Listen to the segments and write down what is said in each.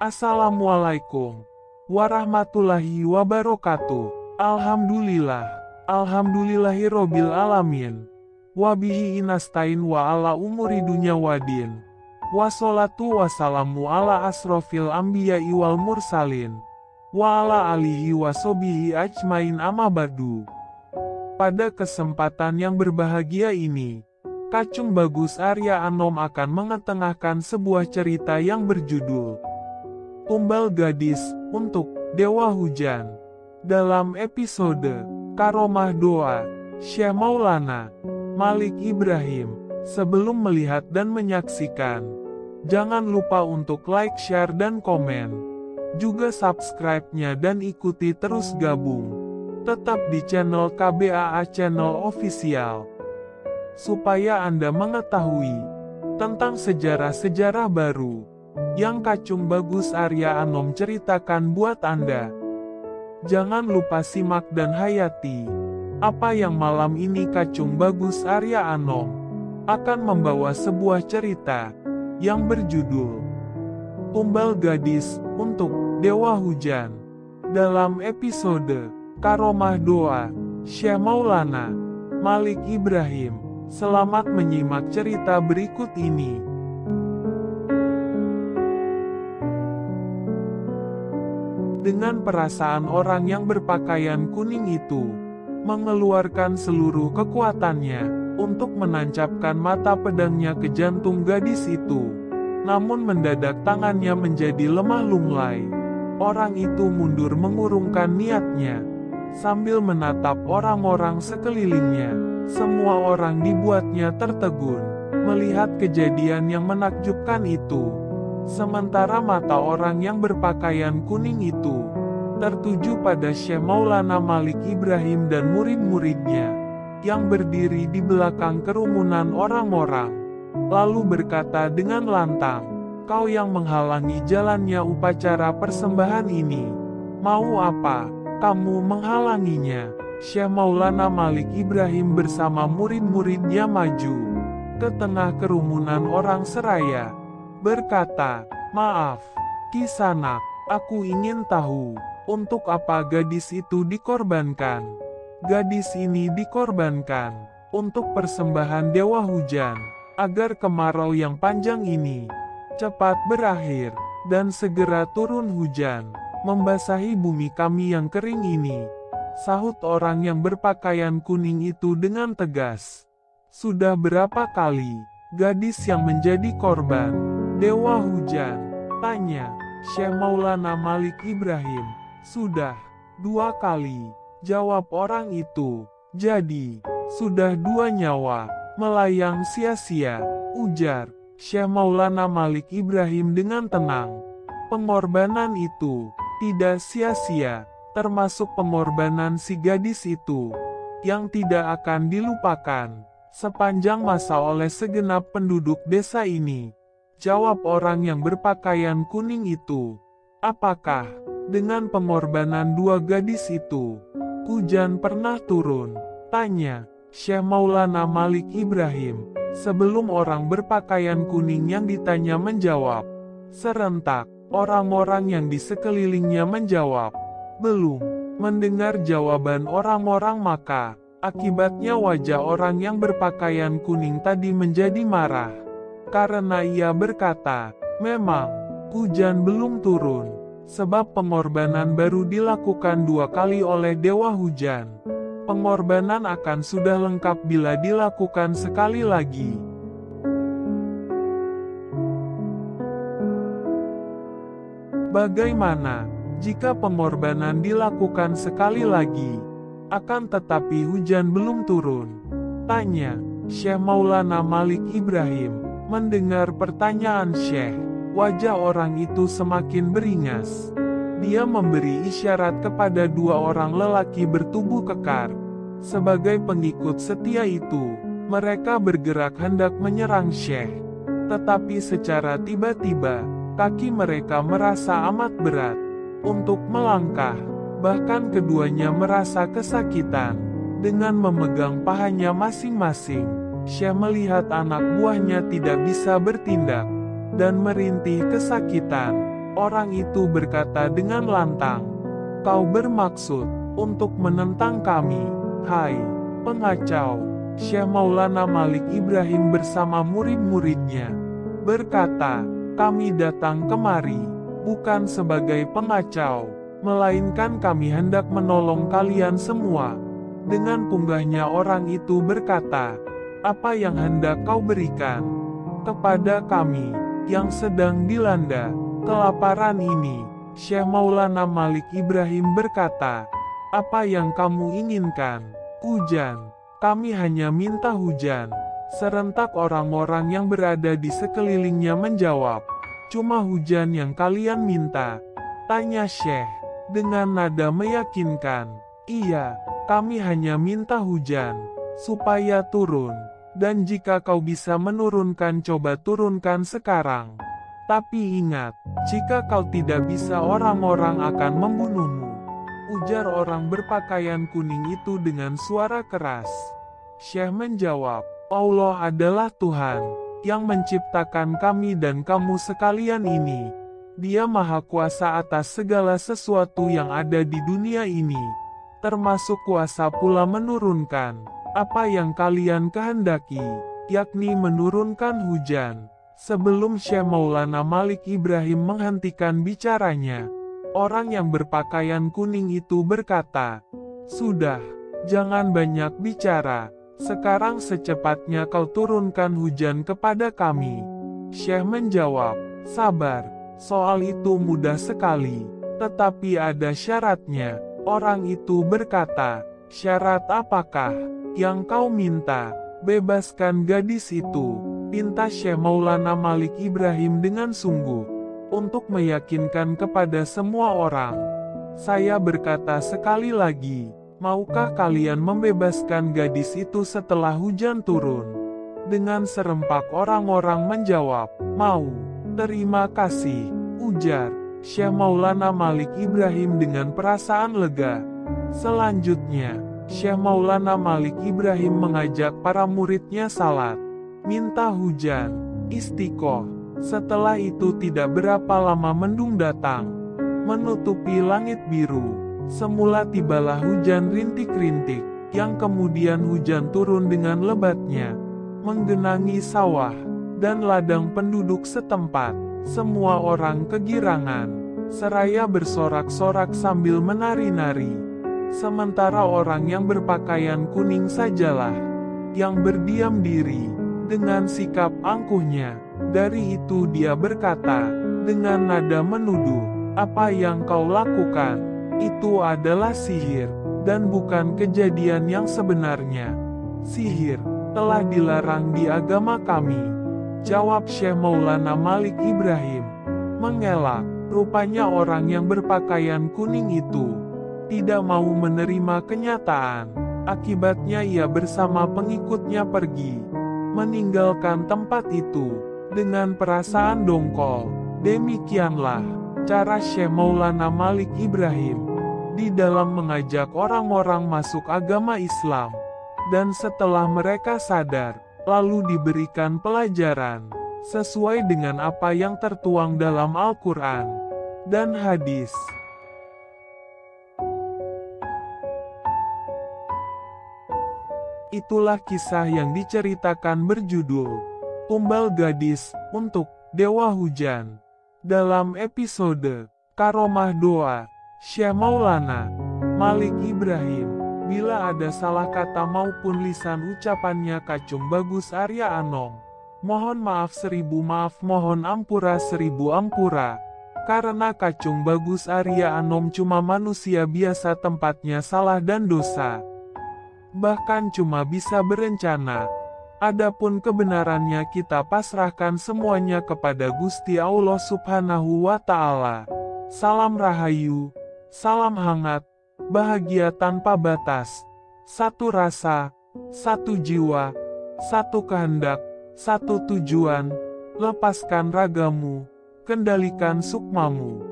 Assalamualaikum warahmatullahi wabarakatuh. Alhamdulillahirobbil alamin. Wabihi inastain wa ala umuri dunya wadin. Wassalatu wassalamu ala asrofil anbiya'i wal mursalin. Wa ala alihi wa sobihi ajmain amma ba'du. Pada kesempatan yang berbahagia ini, Kacung Bagus Arya Anom akan mengetengahkan sebuah cerita yang berjudul Tumbal Gadis untuk Dewa Hujan. Dalam episode Karomah Doa Syekh Maulana Malik Ibrahim. Sebelum melihat dan menyaksikan, jangan lupa untuk like, share, dan komen. Juga subscribe-nya dan ikuti terus gabung tetap di channel KBAA Channel Official, supaya Anda mengetahui tentang sejarah-sejarah baru yang Kacung Bagus Arya Anom ceritakan buat Anda. Jangan lupa simak dan hayati apa yang malam ini Kacung Bagus Arya Anom akan membawa sebuah cerita yang berjudul Tumbal Gadis untuk Dewa Hujan. Dalam episode Karomah Doa Syekh Maulana Malik Ibrahim. Selamat menyimak cerita berikut ini. Dengan perasaan orang yang berpakaian kuning itu mengeluarkan seluruh kekuatannya untuk menancapkan mata pedangnya ke jantung gadis itu. Namun mendadak tangannya menjadi lemah lunglai. Orang itu mundur mengurungkan niatnya sambil menatap orang-orang sekelilingnya. Semua orang dibuatnya tertegun melihat kejadian yang menakjubkan itu. Sementara mata orang yang berpakaian kuning itu tertuju pada Syekh Maulana Malik Ibrahim dan murid-muridnya yang berdiri di belakang kerumunan orang-orang. Lalu berkata dengan lantang, "Kau yang menghalangi jalannya upacara persembahan ini, mau apa? Kamu menghalanginya?" Syekh Maulana Malik Ibrahim bersama murid-muridnya maju ke tengah kerumunan orang seraya, berkata, "Maaf, Kisanak, aku ingin tahu, untuk apa gadis itu dikorbankan?" "Gadis ini dikorbankan untuk persembahan Dewa Hujan, agar kemarau yang panjang ini cepat berakhir, dan segera turun hujan, membasahi bumi kami yang kering ini," sahut orang yang berpakaian kuning itu dengan tegas. "Sudah berapa kali gadis yang menjadi korban Dewa Hujan?" tanya Syekh Maulana Malik Ibrahim. "Sudah 2 kali," jawab orang itu. "Jadi, sudah 2 nyawa melayang sia-sia," ujar Syekh Maulana Malik Ibrahim dengan tenang. "Pengorbanan itu tidak sia-sia, termasuk pengorbanan si gadis itu, yang tidak akan dilupakan sepanjang masa oleh segenap penduduk desa ini," jawab orang yang berpakaian kuning itu. "Apakah dengan pengorbanan 2 gadis itu, hujan pernah turun?" tanya Syekh Maulana Malik Ibrahim. Sebelum orang berpakaian kuning yang ditanya menjawab, serentak orang-orang yang di sekelilingnya menjawab, "Belum." Mendengar jawaban orang-orang maka, akibatnya wajah orang yang berpakaian kuning tadi menjadi marah. Karena ia berkata, "Memang, hujan belum turun, sebab pengorbanan baru dilakukan 2 kali oleh Dewa Hujan. Pengorbanan akan sudah lengkap bila dilakukan sekali lagi." "Bagaimana jika pengorbanan dilakukan sekali lagi, akan tetapi hujan belum turun?" tanya Syekh Maulana Malik Ibrahim. Mendengar pertanyaan Syekh, wajah orang itu semakin beringas. Dia memberi isyarat kepada 2 orang lelaki bertubuh kekar. Sebagai pengikut setia itu, mereka bergerak hendak menyerang Syekh. Tetapi secara tiba-tiba, kaki mereka merasa amat berat untuk melangkah. Bahkan keduanya merasa kesakitan. Dengan memegang pahanya masing-masing, Syekh melihat anak buahnya tidak bisa bertindak dan merintih kesakitan. Orang itu berkata dengan lantang, "Kau bermaksud untuk menentang kami, hai pengacau." Syekh Maulana Malik Ibrahim bersama murid-muridnya berkata, "Kami datang kemari bukan sebagai pengacau, melainkan kami hendak menolong kalian semua." Dengan punggahnya orang itu berkata, "Apa yang hendak kau berikan kepada kami yang sedang dilanda kelaparan ini?" Syekh Maulana Malik Ibrahim berkata, "Apa yang kamu inginkan?" "Hujan. Kami hanya minta hujan." Serentak orang-orang yang berada di sekelilingnya menjawab, "Cuma hujan yang kalian minta?" Tanya Syekh dengan nada meyakinkan. "Iya, kami hanya minta hujan supaya turun. Dan jika kau bisa menurunkan, coba turunkan sekarang. Tapi ingat, jika kau tidak bisa, orang-orang akan membunuhmu." Ujar orang berpakaian kuning itu dengan suara keras. Syekh menjawab, "Allah adalah Tuhan yang menciptakan kami dan kamu sekalian ini. Dia Maha Kuasa atas segala sesuatu yang ada di dunia ini, termasuk kuasa pula menurunkan apa yang kalian kehendaki, yakni menurunkan hujan." Sebelum Syekh Maulana Malik Ibrahim menghentikan bicaranya, orang yang berpakaian kuning itu berkata, "Sudah, jangan banyak bicara. Sekarang secepatnya kau turunkan hujan kepada kami." Syekh menjawab, "Sabar, soal itu mudah sekali, tetapi ada syaratnya." Orang itu berkata, "Syarat apakah yang kau minta?" "Bebaskan gadis itu," pinta Syekh Maulana Malik Ibrahim dengan sungguh, untuk meyakinkan kepada semua orang. "Saya berkata sekali lagi, maukah kalian membebaskan gadis itu setelah hujan turun?" Dengan serempak orang-orang menjawab, "Mau." "Terima kasih," ujar Syekh Maulana Malik Ibrahim dengan perasaan lega. Selanjutnya, Syekh Maulana Malik Ibrahim mengajak para muridnya salat, minta hujan, istiqoh. Setelah itu tidak berapa lama mendung datang, menutupi langit biru. Semula tibalah hujan rintik-rintik, yang kemudian hujan turun dengan lebatnya, menggenangi sawah dan ladang penduduk setempat. Semua orang kegirangan, seraya bersorak-sorak sambil menari-nari. Sementara orang yang berpakaian kuning sajalah yang berdiam diri dengan sikap angkuhnya. Dari itu dia berkata dengan nada menuduh, "Apa yang kau lakukan itu adalah sihir dan bukan kejadian yang sebenarnya. Sihir telah dilarang di agama kami." Jawab Syekh Maulana Malik Ibrahim mengelak. Rupanya orang yang berpakaian kuning itu tidak mau menerima kenyataan. Akibatnya ia bersama pengikutnya pergi, meninggalkan tempat itu dengan perasaan dongkol. Demikianlah cara Syekh Maulana Malik Ibrahim di dalam mengajak orang-orang masuk agama Islam. Dan setelah mereka sadar, lalu diberikan pelajaran sesuai dengan apa yang tertuang dalam Al-Quran dan hadis. Itulah kisah yang diceritakan berjudul Tumbal Gadis untuk Dewa Hujan. Dalam episode Karomah Doa, Syekh Maulana Malik Ibrahim. Bila ada salah kata maupun lisan ucapannya Kacung Bagus Arya Anom, mohon maaf 1000 maaf, mohon ampura 1000 ampura. Karena Kacung Bagus Arya Anom cuma manusia biasa, tempatnya salah dan dosa, bahkan cuma bisa berencana. Adapun kebenarannya kita pasrahkan semuanya kepada Gusti Allah Subhanahu wa Ta'ala. Salam rahayu, salam hangat, bahagia tanpa batas. Satu rasa, satu jiwa, satu kehendak, satu tujuan. Lepaskan ragamu, kendalikan sukmamu.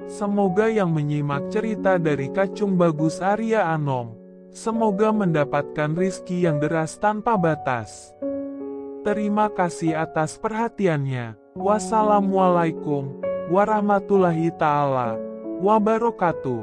Semoga yang menyimak cerita dari Kacung Bagus Arya Anom, semoga mendapatkan rizki yang deras tanpa batas. Terima kasih atas perhatiannya. Wassalamualaikum warahmatullahi taala wabarakatuh.